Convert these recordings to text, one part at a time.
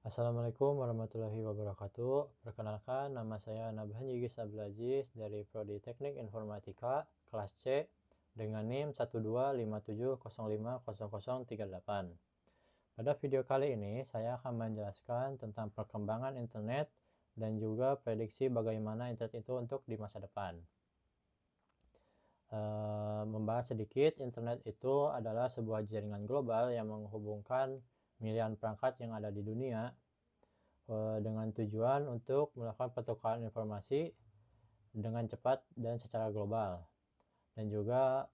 Assalamualaikum warahmatullahi wabarakatuh. Perkenalkan, nama saya Nabhan Yigis Abdul Aziz dari Prodi Teknik Informatika kelas C dengan NIM 125705038. Pada video kali ini, saya akan menjelaskan tentang perkembangan internet dan juga prediksi bagaimana internet itu untuk di masa depan. Membahas sedikit, internet itu adalah sebuah jaringan global yang menghubungkan miliaran perangkat yang ada di dunia dengan tujuan untuk melakukan pertukaran informasi dengan cepat dan secara global. Dan juga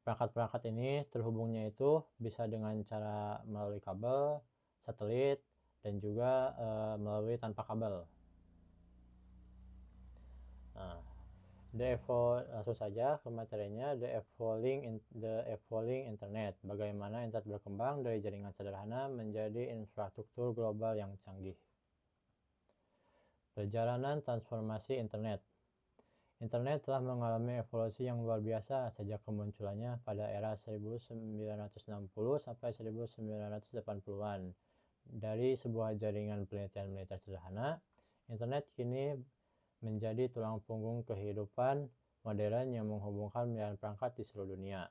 perangkat-perangkat ini terhubungnya itu bisa dengan cara melalui kabel, satelit, dan juga melalui tanpa kabel. Nah, langsung saja ke materinya, the evolving internet. Bagaimana internet berkembang dari jaringan sederhana menjadi infrastruktur global yang canggih. Perjalanan transformasi internet. Internet telah mengalami evolusi yang luar biasa sejak kemunculannya pada era 1960 sampai 1980-an. Dari sebuah jaringan penelitian militer sederhana, internet kini menjadi tulang punggung kehidupan modern yang menghubungkan miliaran perangkat di seluruh dunia.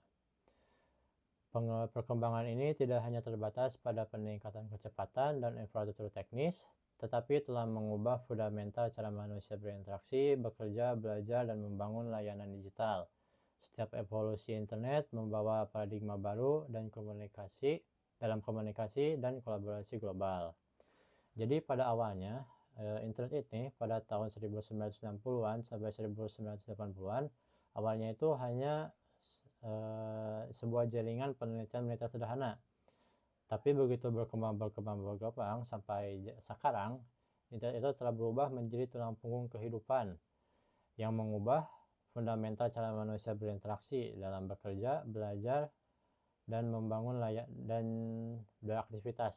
Perkembangan ini tidak hanya terbatas pada peningkatan kecepatan dan infrastruktur teknis, tetapi telah mengubah fundamental cara manusia berinteraksi, bekerja, belajar, dan membangun layanan digital. Setiap evolusi internet membawa paradigma baru dan komunikasi dan kolaborasi global. Jadi pada awalnya, internet ini pada tahun 1960-an sampai 1980-an, awalnya itu hanya sebuah jaringan penelitian militer sederhana. Tapi begitu berkembang sampai sekarang, internet itu telah berubah menjadi tulang punggung kehidupan yang mengubah fundamental cara manusia berinteraksi dalam bekerja, belajar, dan membangun dan beraktivitas.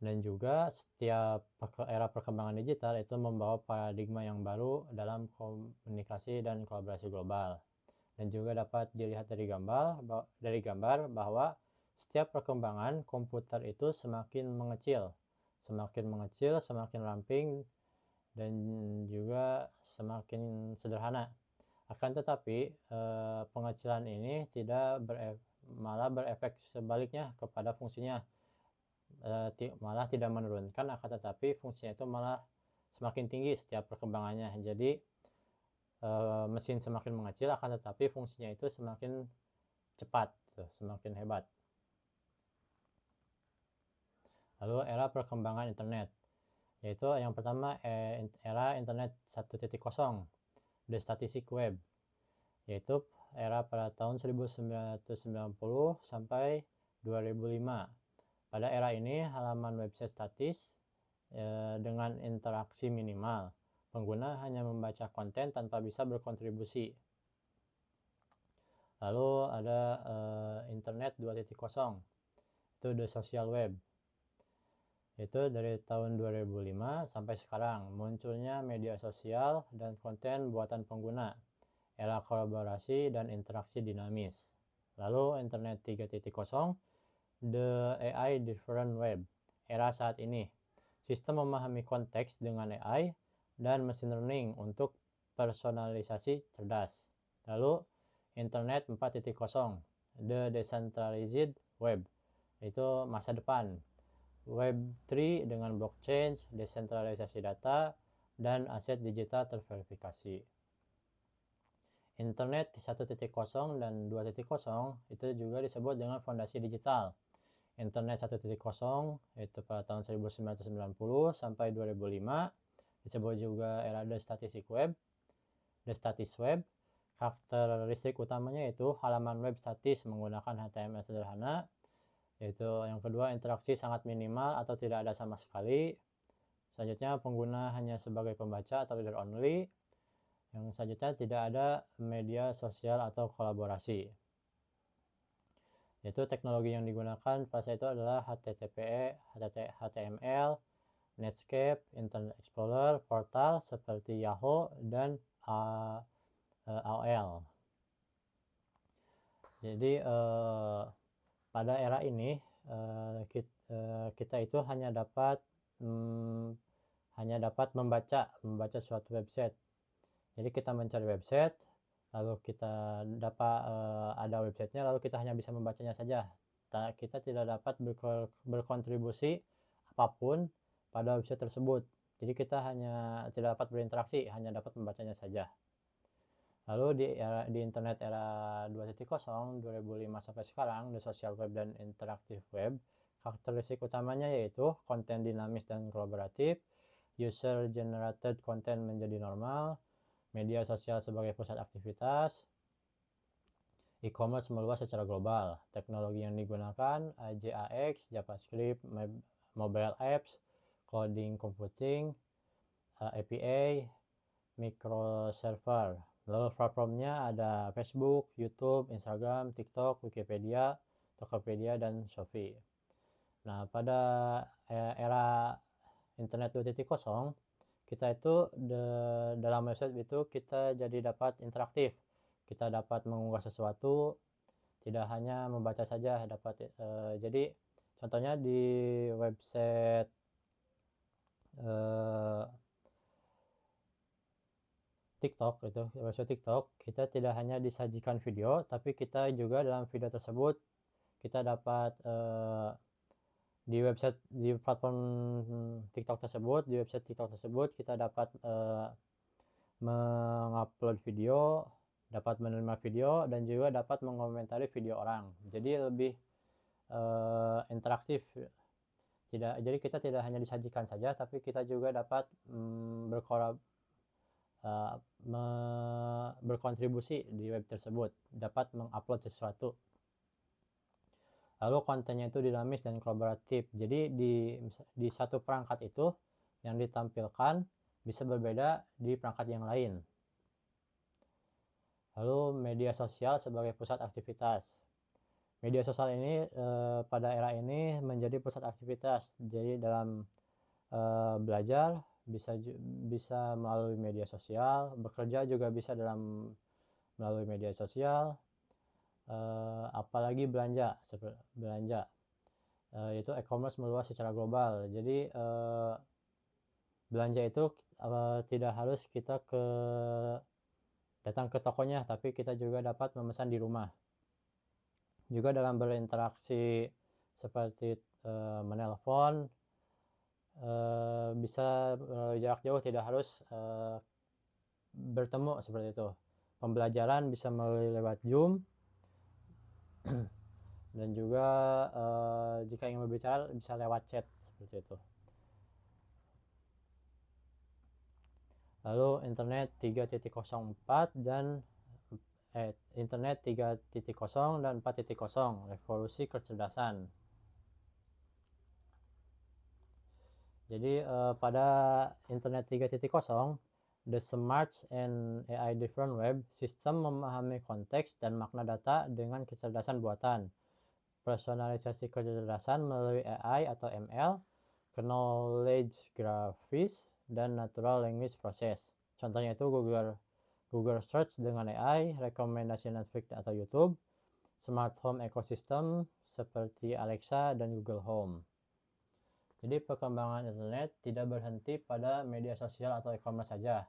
Dan juga setiap era perkembangan digital itu membawa paradigma yang baru dalam komunikasi dan kolaborasi global. Dan juga dapat dilihat dari gambar bahwa setiap perkembangan komputer itu semakin mengecil, semakin ramping, dan juga semakin sederhana. Akan tetapi pengecilan ini malah berefek sebaliknya kepada fungsinya, malah tidak menurunkan, akan tetapi fungsinya itu malah semakin tinggi setiap perkembangannya. Jadi mesin semakin mengecil, akan tetapi fungsinya itu semakin cepat, semakin hebat. Lalu era perkembangan internet, yaitu yang pertama era internet 1.0, the static web, yaitu era pada tahun 1990 sampai 2005. Pada era ini, halaman website statis dengan interaksi minimal. Pengguna hanya membaca konten tanpa bisa berkontribusi. Lalu ada internet 2.0, itu the social web. Itu dari tahun 2005 sampai sekarang, munculnya media sosial dan konten buatan pengguna, era kolaborasi dan interaksi dinamis. Lalu internet 3.0, the AI different web, era saat ini. Sistem memahami konteks dengan AI dan machine learning untuk personalisasi cerdas. Lalu internet 4.0, the decentralized web, itu masa depan. Web 3 dengan blockchain, desentralisasi data, dan aset digital terverifikasi. Internet 1.0 dan 2.0 itu juga disebut dengan fondasi digital. Internet 1.0 itu pada tahun 1990 sampai 2005, disebut juga era the static web. Karakteristik utamanya itu halaman web statis menggunakan HTML sederhana. Yaitu yang kedua, interaksi sangat minimal atau tidak ada sama sekali. Selanjutnya, pengguna hanya sebagai pembaca atau reader only. Yang selanjutnya, tidak ada media sosial atau kolaborasi. Yaitu teknologi yang digunakan pada saat itu adalah HTML, Netscape, Internet Explorer, portal seperti Yahoo, dan AOL. Jadi pada era ini kita itu hanya dapat membaca suatu website. Jadi kita mencari website, lalu kita dapat ada websitenya, lalu kita hanya bisa membacanya saja. Kita tidak dapat berkontribusi apapun pada website tersebut. Jadi kita hanya tidak dapat berinteraksi, hanya dapat membacanya saja. Lalu di internet era 2.0, 2005 sampai sekarang, the social web dan interactive web, karakteristik utamanya yaitu konten dinamis dan kolaboratif, user generated content menjadi normal, media sosial sebagai pusat aktivitas, e-commerce meluas secara global. Teknologi yang digunakan JAX, JavaScript, mobile apps, cloud computing, API, microserver. Lalu platformnya ada Facebook, YouTube, Instagram, TikTok, Wikipedia, Tokopedia, dan Shopee. Nah, pada era internet 2.0, kita itu dalam website itu kita jadi dapat interaktif. Kita dapat mengunggah sesuatu, tidak hanya membaca saja dapat. Jadi contohnya di website TikTok, itu website TikTok, kita tidak hanya disajikan video, tapi kita juga dalam video tersebut kita dapat di platform TikTok tersebut, di website TikTok tersebut kita dapat mengupload video, dapat menerima video, dan juga dapat mengomentari video orang. Jadi lebih interaktif. Jadi kita tidak hanya disajikan saja, tapi kita juga dapat berkontribusi di web tersebut, dapat mengupload sesuatu. Lalu kontennya itu dinamis dan kolaboratif. Jadi di satu perangkat itu yang ditampilkan bisa berbeda di perangkat yang lain. Lalu media sosial sebagai pusat aktivitas. Media sosial ini pada era ini menjadi pusat aktivitas. Jadi dalam belajar bisa melalui media sosial, bekerja juga bisa melalui media sosial, apalagi belanja itu e-commerce meluas secara global. Jadi belanja itu tidak harus kita datang ke tokonya, tapi kita juga dapat memesan di rumah. Juga dalam berinteraksi seperti menelpon, bisa jarak jauh, tidak harus bertemu seperti itu. Pembelajaran bisa melalui lewat Zoom dan juga jika ingin berbicara bisa lewat chat seperti itu. Lalu internet 3.04 dan internet 3.0 dan 4.0, revolusi kecerdasan. Jadi pada internet 3.0, the smart and AI driven web, sistem memahami konteks dan makna data dengan kecerdasan buatan. Personalisasi kecerdasan melalui AI atau ML, knowledge graphics, dan natural language process. Contohnya itu Google Search dengan AI, rekomendasi Netflix atau YouTube, smart home ecosystem seperti Alexa dan Google Home. Jadi perkembangan internet tidak berhenti pada media sosial atau e-commerce saja.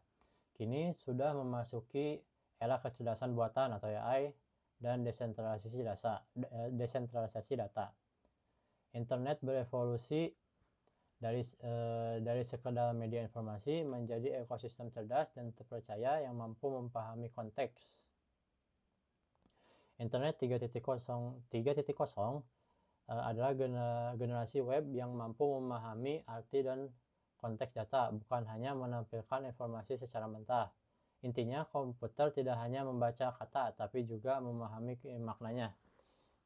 Kini sudah memasuki era kecerdasan buatan atau AI dan desentralisasi data. Internet berevolusi dari sekedar media informasi menjadi ekosistem cerdas dan terpercaya yang mampu memahami konteks. Internet 3.0 adalah generasi web yang mampu memahami arti dan konteks data, bukan hanya menampilkan informasi secara mentah. Intinya, komputer tidak hanya membaca kata, tapi juga memahami maknanya.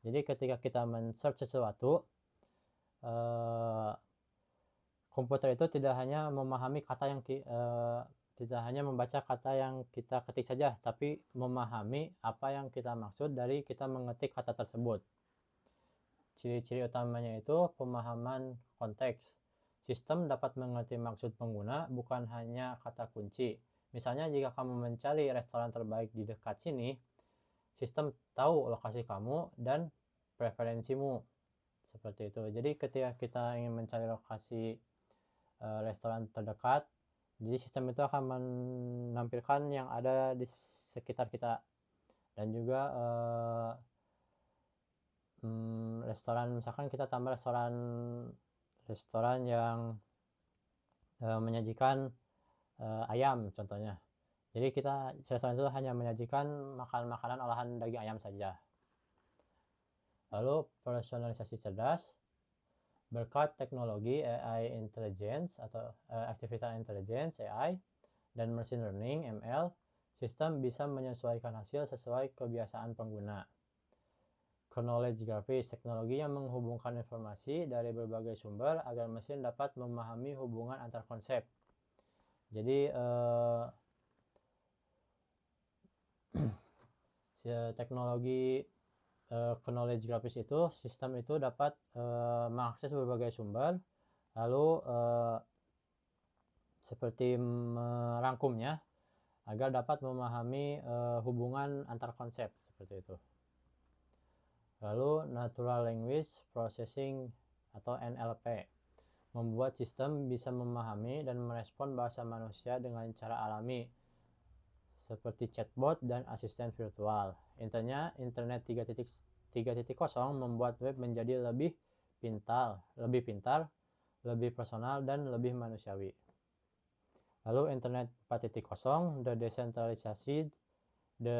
Jadi ketika kita men-search sesuatu, komputer itu tidak hanya memahami kata yang tidak hanya membaca kata yang kita ketik saja, tapi memahami apa yang kita maksud dari kita mengetik kata tersebut. Ciri-ciri utamanya itu pemahaman konteks. Sistem dapat mengerti maksud pengguna, bukan hanya kata kunci. Misalnya jika kamu mencari restoran terbaik di dekat sini, sistem tahu lokasi kamu dan preferensimu, seperti itu. Jadi ketika kita ingin mencari lokasi restoran terdekat, jadi sistem itu akan menampilkan yang ada di sekitar kita, dan juga restoran, misalkan kita tambah restoran yang menyajikan ayam contohnya. Jadi restoran itu hanya menyajikan makanan olahan daging ayam saja. Lalu personalisasi cerdas. Berkat teknologi AI intelligence atau artificial intelligence AI dan machine learning ML, sistem bisa menyesuaikan hasil sesuai kebiasaan pengguna. Knowledge graphics, teknologi yang menghubungkan informasi dari berbagai sumber agar mesin dapat memahami hubungan antar konsep. Jadi teknologi knowledge graphics itu, sistem itu dapat mengakses berbagai sumber, lalu seperti merangkumnya agar dapat memahami hubungan antar konsep, seperti itu. Lalu Natural Language Processing atau NLP membuat sistem bisa memahami dan merespon bahasa manusia dengan cara alami, seperti chatbot dan asisten virtual. Intinya, Internet 3.0 membuat web menjadi lebih pintar, lebih personal, dan lebih manusiawi. Lalu Internet 4.0, the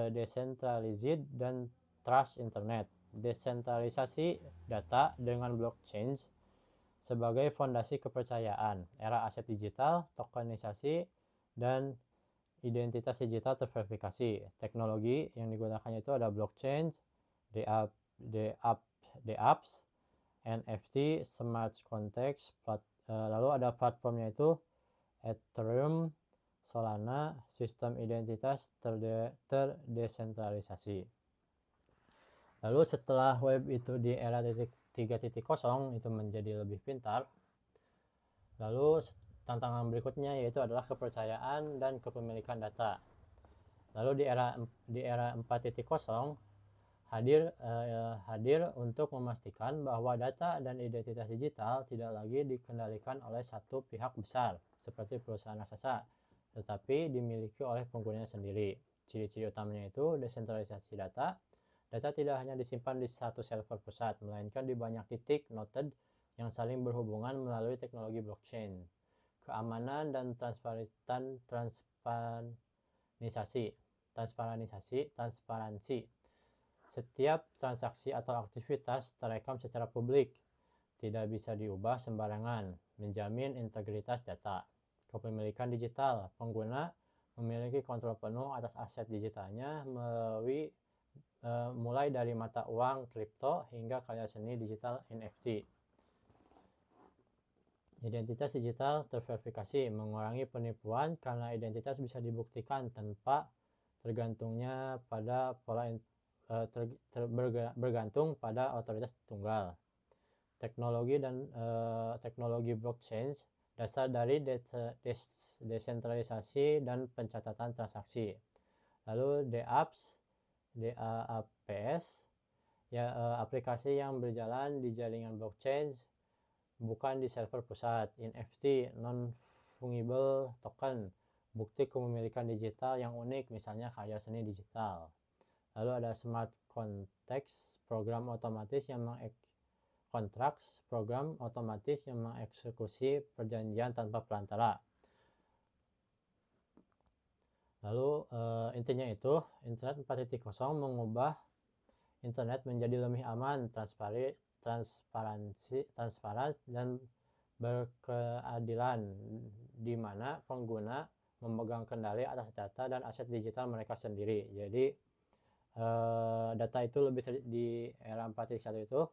decentralized dan trust Internet. Desentralisasi data dengan blockchain sebagai fondasi kepercayaan. Era aset digital, tokenisasi, dan identitas digital terverifikasi. Teknologi yang digunakan itu ada blockchain, DApps, NFT, smart contracts, lalu ada platformnya itu Ethereum, Solana, sistem identitas terdesentralisasi. Lalu setelah web itu di era 3.0 itu menjadi lebih pintar, lalu tantangan berikutnya yaitu adalah kepercayaan dan kepemilikan data. Lalu di era 4.0 hadir untuk memastikan bahwa data dan identitas digital tidak lagi dikendalikan oleh satu pihak besar seperti perusahaan raksasa, tetapi dimiliki oleh penggunanya sendiri. Ciri-ciri utamanya itu desentralisasi data. Data tidak hanya disimpan di satu server pusat, melainkan di banyak titik noded yang saling berhubungan melalui teknologi blockchain. Keamanan dan transparansi. Setiap transaksi atau aktivitas terekam secara publik, tidak bisa diubah sembarangan, menjamin integritas data. Kepemilikan digital, pengguna memiliki kontrol penuh atas aset digitalnya mulai dari mata uang kripto hingga karya seni digital NFT. Identitas digital terverifikasi, mengurangi penipuan karena identitas bisa dibuktikan tanpa bergantung pada otoritas tunggal. Teknologi blockchain dasar dari desentralisasi dan pencatatan transaksi. Lalu DApps, aplikasi yang berjalan di jaringan blockchain, bukan di server pusat. NFT, non-fungible token, bukti kepemilikan digital yang unik, misalnya karya seni digital. Lalu ada smart contracts, program otomatis yang mengeksekusi perjanjian tanpa perantara. Lalu intinya itu, Internet 4.0 mengubah Internet menjadi lebih aman, transparan, dan berkeadilan, di mana pengguna memegang kendali atas data dan aset digital mereka sendiri. Jadi data itu di era 4.1 itu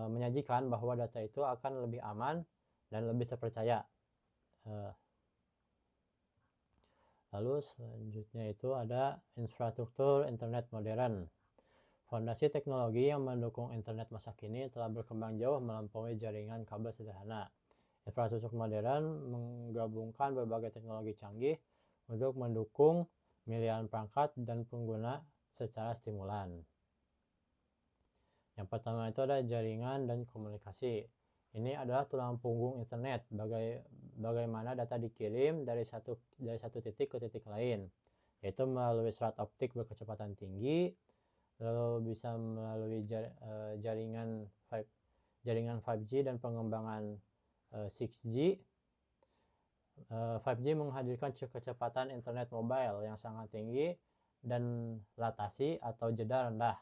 menyajikan bahwa data itu akan lebih aman dan lebih terpercaya. Lalu selanjutnya itu ada infrastruktur internet modern. Fondasi teknologi yang mendukung internet masa kini telah berkembang jauh melampaui jaringan kabel sederhana. Infrastruktur modern menggabungkan berbagai teknologi canggih untuk mendukung miliaran perangkat dan pengguna secara stimulan. Yang pertama itu ada jaringan dan komunikasi. Ini adalah tulang punggung internet, bagaimana data dikirim dari satu titik ke titik lain, yaitu melalui serat optik berkecepatan tinggi, lalu bisa melalui jaringan 5G dan pengembangan 6G. 5G menghadirkan kecepatan internet mobile yang sangat tinggi dan latasi atau jeda rendah.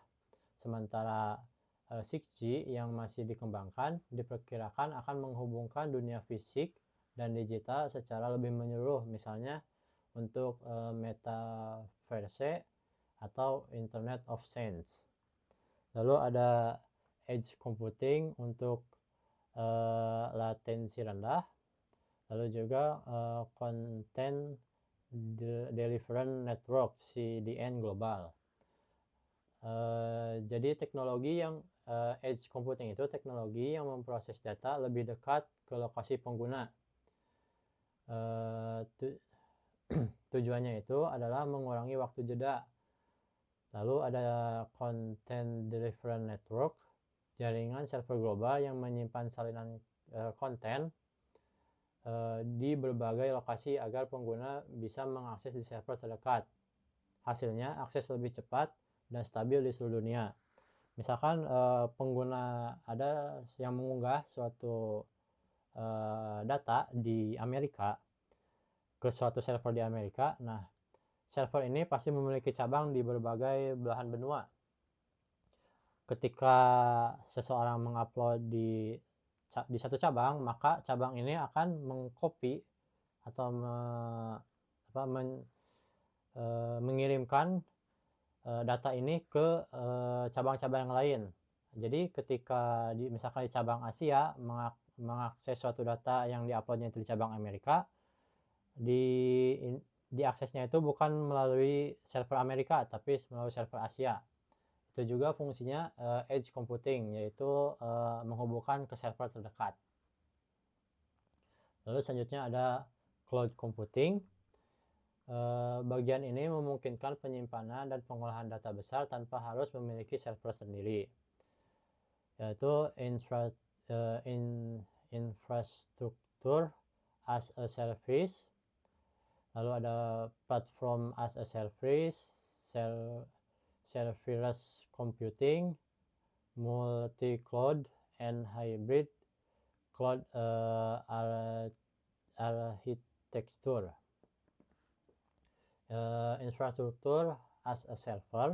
Sementara 6G yang masih dikembangkan diperkirakan akan menghubungkan dunia fisik dan digital secara lebih menyeluruh, misalnya untuk metaverse atau Internet of Things. Lalu ada edge computing untuk latensi rendah, lalu juga content delivery network CDN global. Jadi teknologi yang edge computing itu teknologi yang memproses data lebih dekat ke lokasi pengguna. Tujuannya itu adalah mengurangi waktu jeda. Lalu ada content delivery network, jaringan server global yang menyimpan salinan konten di berbagai lokasi agar pengguna bisa mengakses di server terdekat. Hasilnya akses lebih cepat dan stabil di seluruh dunia. Misalkan pengguna ada yang mengunggah suatu data di Amerika ke suatu server di Amerika. Nah, server ini pasti memiliki cabang di berbagai belahan benua. Ketika seseorang mengupload di satu cabang, maka cabang ini akan mengcopy atau mengirimkan data ini ke cabang-cabang yang lain. Jadi ketika misalkan di cabang Asia mengakses suatu data yang diuploadnya itu di cabang Amerika, diaksesnya itu bukan melalui server Amerika tapi melalui server Asia. Itu juga fungsinya edge computing, yaitu menghubungkan ke server terdekat. Lalu selanjutnya ada cloud computing. Bagian ini memungkinkan penyimpanan dan pengolahan data besar tanpa harus memiliki server sendiri, yaitu infrastruktur as a service. Lalu ada platform as a service, serverless computing, multi-cloud, and hybrid cloud architecture. Infrastruktur as a server,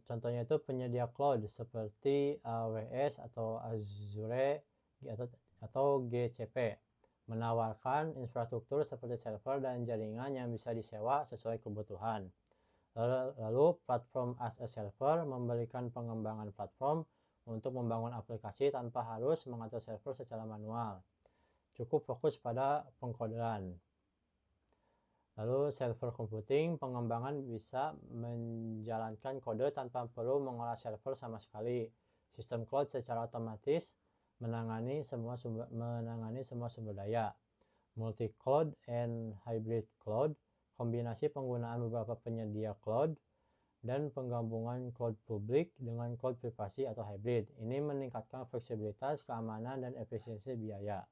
contohnya itu penyedia cloud seperti AWS atau Azure atau GCP, menawarkan infrastruktur seperti server dan jaringan yang bisa disewa sesuai kebutuhan. Lalu platform as a server memberikan pengembangan platform untuk membangun aplikasi tanpa harus mengatur server secara manual. Cukup fokus pada pengkodean. Lalu server computing, pengembangan bisa menjalankan kode tanpa perlu mengolah server sama sekali. Sistem cloud secara otomatis menangani semua sumber daya. Multi-cloud and hybrid cloud, kombinasi penggunaan beberapa penyedia cloud dan penggabungan cloud publik dengan cloud privasi atau hybrid. Ini meningkatkan fleksibilitas, keamanan, dan efisiensi biaya.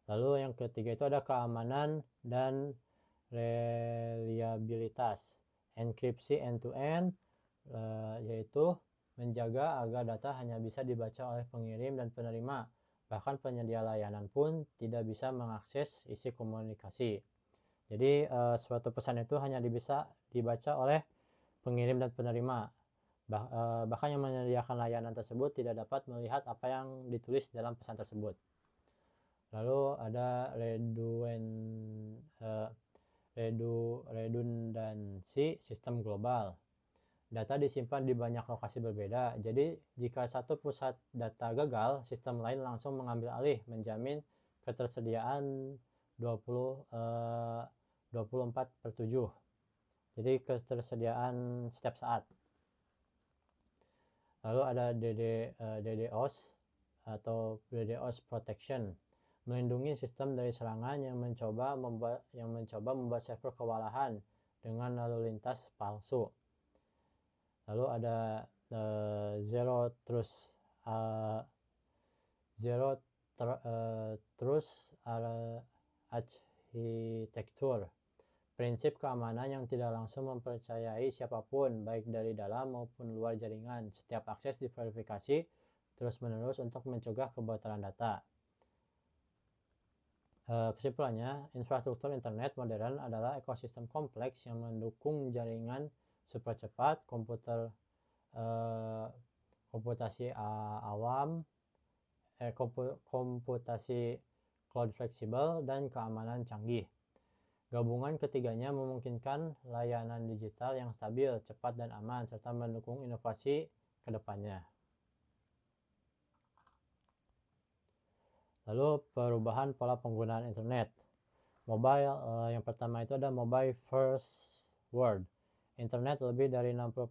Lalu yang ketiga itu ada keamanan dan reliabilitas. Enkripsi end-to-end, yaitu menjaga agar data hanya bisa dibaca oleh pengirim dan penerima. Bahkan penyedia layanan pun tidak bisa mengakses isi komunikasi. Jadi suatu pesan itu hanya bisa dibaca oleh pengirim dan penerima. Bahkan yang menyediakan layanan tersebut tidak dapat melihat apa yang ditulis dalam pesan tersebut. Lalu ada redundansi sistem global. Data disimpan di banyak lokasi berbeda. Jadi jika satu pusat data gagal, sistem lain langsung mengambil alih, menjamin ketersediaan 24/7. Jadi ketersediaan setiap saat. Lalu ada DDoS atau DDoS protection, melindungi sistem dari serangan yang mencoba membuat server kewalahan dengan lalu lintas palsu. Lalu ada zero trust architecture, prinsip keamanan yang tidak langsung mempercayai siapapun baik dari dalam maupun luar jaringan. Setiap akses diverifikasi terus-menerus untuk mencegah kebocoran data. Kesimpulannya, infrastruktur internet modern adalah ekosistem kompleks yang mendukung jaringan super cepat, komputasi awam, komputasi cloud fleksibel, dan keamanan canggih. Gabungan ketiganya memungkinkan layanan digital yang stabil, cepat, dan aman, serta mendukung inovasi ke depannya. Lalu perubahan pola penggunaan internet. Mobile, yang pertama itu ada mobile first world. Internet lebih dari 60%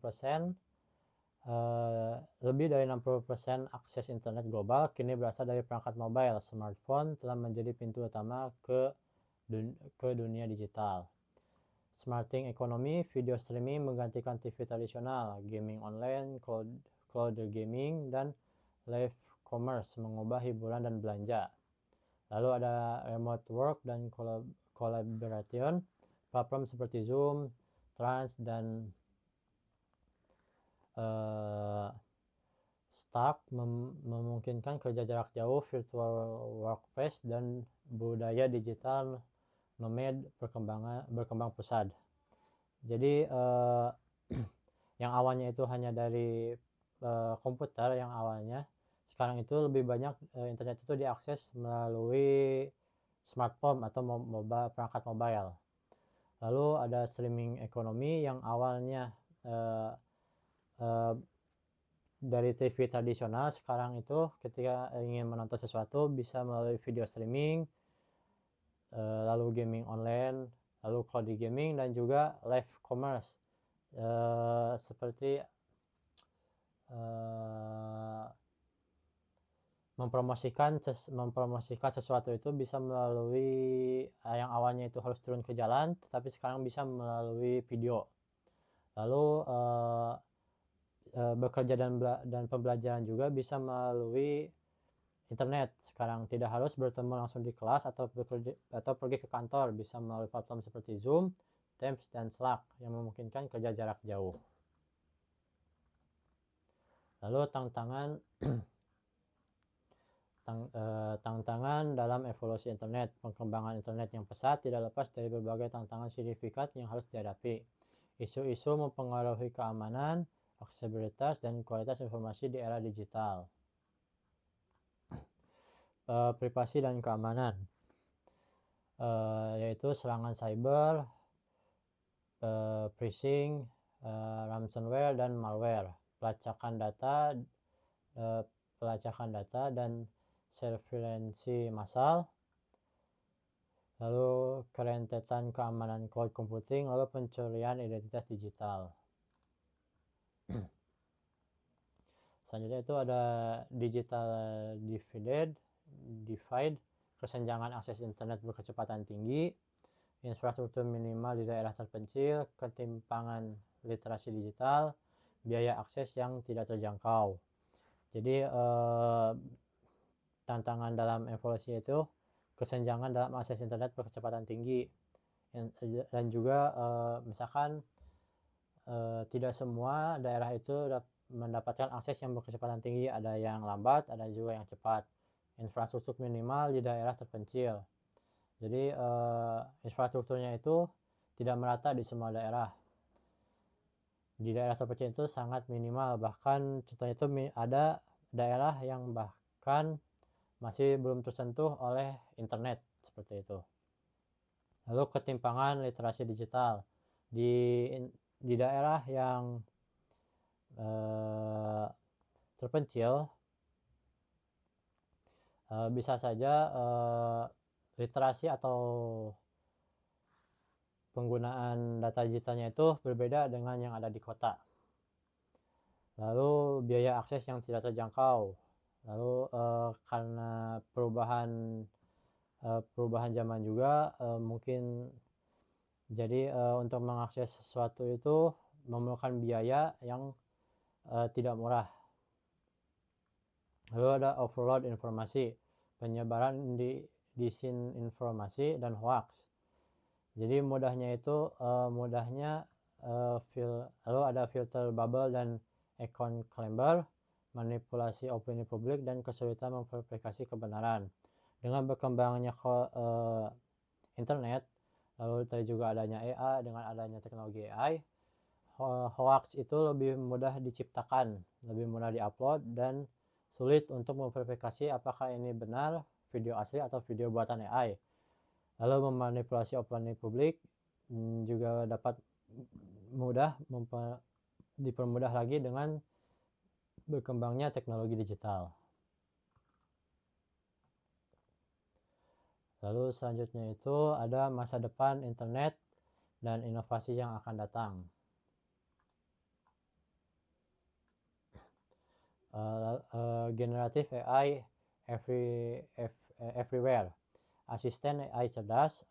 akses internet global kini berasal dari perangkat mobile. Smartphone telah menjadi pintu utama ke dunia digital. Smarting economy, video streaming menggantikan TV tradisional, gaming online, cloud gaming, dan live commerce mengubah hiburan dan belanja. Lalu ada remote work dan collaboration. Platform seperti Zoom, Trans, dan Slack memungkinkan kerja jarak jauh, virtual workplace, dan budaya digital nomad berkembang pesat. Jadi yang awalnya itu hanya dari komputer yang awalnya, sekarang itu lebih banyak internet itu diakses melalui smartphone atau perangkat mobile. Lalu ada streaming ekonomi yang awalnya dari TV tradisional, sekarang itu ketika ingin menonton sesuatu bisa melalui video streaming, lalu gaming online, lalu cloud gaming, dan juga live commerce seperti mempromosikan sesuatu itu bisa melalui yang awalnya itu harus turun ke jalan, tetapi sekarang bisa melalui video. Lalu bekerja dan pembelajaran juga bisa melalui internet. Sekarang tidak harus bertemu langsung di kelas atau pergi ke kantor, bisa melalui platform seperti Zoom, Teams, dan Slack yang memungkinkan kerja jarak jauh. Lalu tantangan dalam evolusi internet. Perkembangan internet yang pesat tidak lepas dari berbagai tantangan signifikan yang harus dihadapi. Isu-isu mempengaruhi keamanan, aksesibilitas, dan kualitas informasi di era digital. Privasi dan keamanan, yaitu serangan cyber, phishing, ransomware, dan malware, pelacakan data dan surveillance massal, lalu kerentetan keamanan cloud computing, lalu pencurian identitas digital. Selanjutnya itu ada digital divide, kesenjangan akses internet berkecepatan tinggi, infrastruktur minimal di daerah terpencil, ketimpangan literasi digital, biaya akses yang tidak terjangkau. Jadi tantangan dalam evolusi itu kesenjangan dalam akses internet berkecepatan tinggi, dan juga misalkan tidak semua daerah itu mendapatkan akses yang berkecepatan tinggi, ada yang lambat, ada juga yang cepat. Infrastruktur minimal di daerah terpencil, jadi infrastrukturnya itu tidak merata di semua daerah. Di daerah terpencil itu sangat minimal, bahkan contohnya itu ada daerah yang bahkan masih belum tersentuh oleh internet seperti itu. Lalu ketimpangan literasi digital di daerah yang terpencil, bisa saja literasi atau penggunaan data digitalnya itu berbeda dengan yang ada di kota. Lalu biaya akses yang tidak terjangkau. Lalu karena perubahan zaman juga mungkin jadi untuk mengakses sesuatu itu memerlukan biaya yang tidak murah. Lalu ada overload informasi, penyebaran disinformasi dan hoax. Jadi mudahnya itu lalu ada filter bubble dan echo chamber, manipulasi opini publik dan kesulitan memverifikasi kebenaran. Dengan berkembangnya internet, lalu tadi juga adanya AI, dengan adanya teknologi AI, hoax itu lebih mudah diciptakan, lebih mudah diupload, dan sulit untuk memverifikasi apakah ini benar video asli atau video buatan AI. Lalu memanipulasi opini publik juga dapat mudah dipermudah lagi dengan berkembangnya teknologi digital. Lalu selanjutnya itu ada masa depan internet dan inovasi yang akan datang. Generative AI everywhere. Asisten AI cerdas,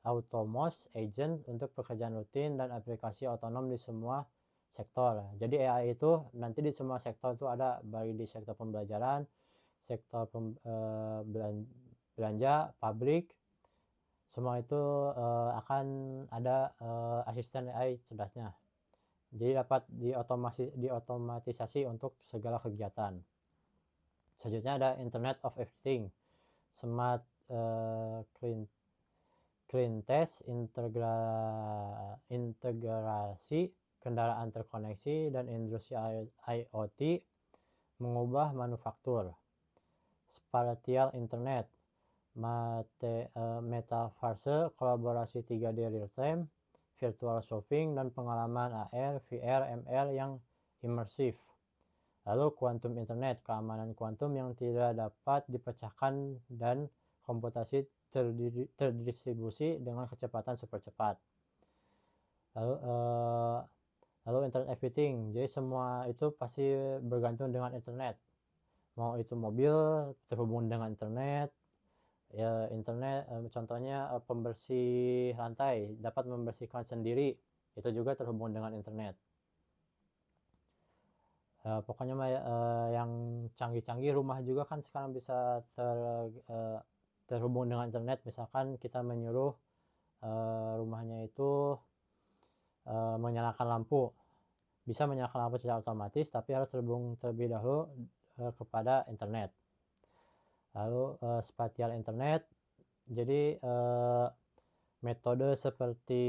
autonomous agent untuk pekerjaan rutin dan aplikasi otonom di semua sektor. Jadi AI itu nanti di semua sektor itu ada, baik di sektor pembelajaran, sektor belanja, pabrik, semua itu akan ada asisten AI cerdasnya. Jadi dapat diotomatisasi untuk segala kegiatan. Selanjutnya ada Internet of Everything, smart clean test, integrasi kendaraan terkoneksi dan industri IoT, mengubah manufaktur. Spatial Internet, metaverse, kolaborasi 3D real time, virtual shopping, dan pengalaman AR, VR, MR yang imersif. Lalu quantum internet, keamanan kuantum yang tidak dapat dipecahkan dan komputasi terdistribusi dengan kecepatan super cepat. Lalu internet everything, jadi semua itu pasti bergantung dengan internet. Mau itu mobil terhubung dengan internet, ya internet contohnya pembersih lantai dapat membersihkan sendiri, itu juga terhubung dengan internet. Pokoknya yang canggih-canggih, rumah juga kan sekarang bisa terhubung dengan internet. Misalkan kita menyuruh rumahnya itu menyalakan lampu, bisa menyalakan lampu secara otomatis, tapi harus terhubung terlebih dahulu kepada internet. Lalu spatial internet, jadi metode seperti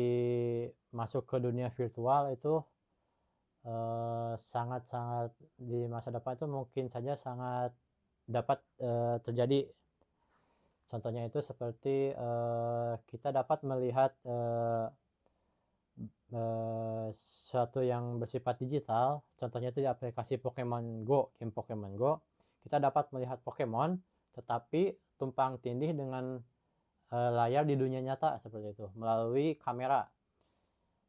masuk ke dunia virtual itu sangat-sangat di masa depan itu mungkin saja sangat dapat terjadi. Contohnya itu seperti kita dapat melihat sesuatu yang bersifat digital. Contohnya itu di aplikasi Pokemon Go, game Pokemon Go. Kita dapat melihat Pokemon, tetapi tumpang tindih dengan layar di dunia nyata seperti itu melalui kamera.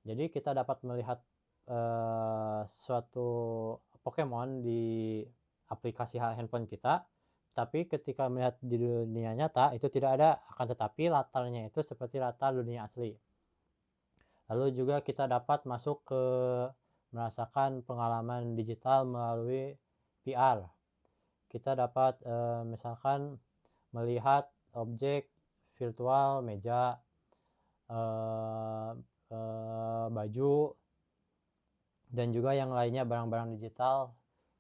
Jadi kita dapat melihat suatu Pokemon di aplikasi handphone kita, tapi ketika melihat di dunia nyata itu tidak ada, akan tetapi latarnya itu seperti latar dunia asli. Lalu juga kita dapat masuk ke merasakan pengalaman digital melalui VR. Kita dapat misalkan melihat objek virtual, meja, baju, dan juga yang lainnya, barang-barang digital.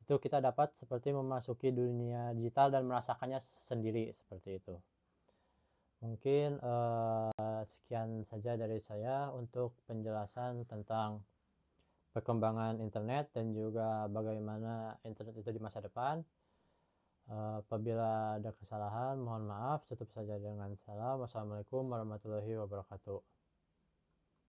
Itu kita dapat seperti memasuki dunia digital dan merasakannya sendiri seperti itu. Mungkin sekian saja dari saya untuk penjelasan tentang perkembangan internet dan juga bagaimana internet itu di masa depan. Apabila ada kesalahan, mohon maaf. Tutup saja dengan salam. Wassalamualaikum warahmatullahi wabarakatuh.